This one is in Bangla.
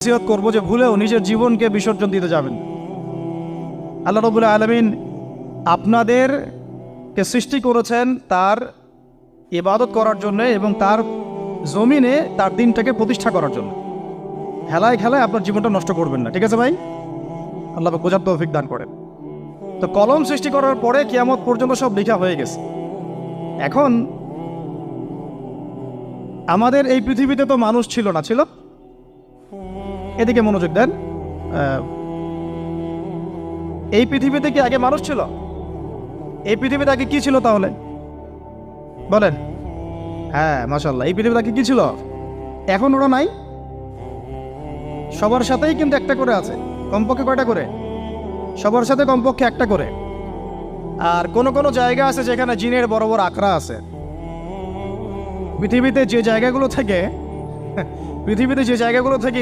নসিহত করবো যে ভুলেও নিজের জীবনকে বিসর্জন দিতে যাবেন। আল্লাহ রাব্বুল আলামিন আপনাদেরকে সৃষ্টি করেছেন তার ইবাদত করার জন্য এবং তার জমিনে তার দিনটাকে প্রতিষ্ঠা করার জন্য। খেলায় খেলায় আপনার জীবনটা নষ্ট করবেন না, ঠিক আছে ভাই? আল্লাহ পাক বোঝার তৌফিক দান করেন। তো কলম সৃষ্টি করার পরে কিয়ামত পর্যন্ত সব লেখা হয়ে গেছে। এখন আমাদের এই পৃথিবীতে তো মানুষ ছিল না, ছিল? এদিকে মনোযোগ দেন। এই পৃথিবীতে কি আগে মানুষ ছিল? এই পৃথিবীতে আগে কি ছিল তাহলে বলেন? হ্যাঁ, মাশাআল্লাহ। এই পৃথিবীতে আগে কি ছিল? এখন ওরা নাই? সবার সাথেই কিন্তু একটা করে আছে। কমপক্ষে কয়টা করে? সবার সাথে কমপক্ষে একটা করে। আর কোন কোন জায়গা আছে যেখানে জিনের বড় বড় আখড়া আছে। পৃথিবীতে যে জায়গাগুলো থেকে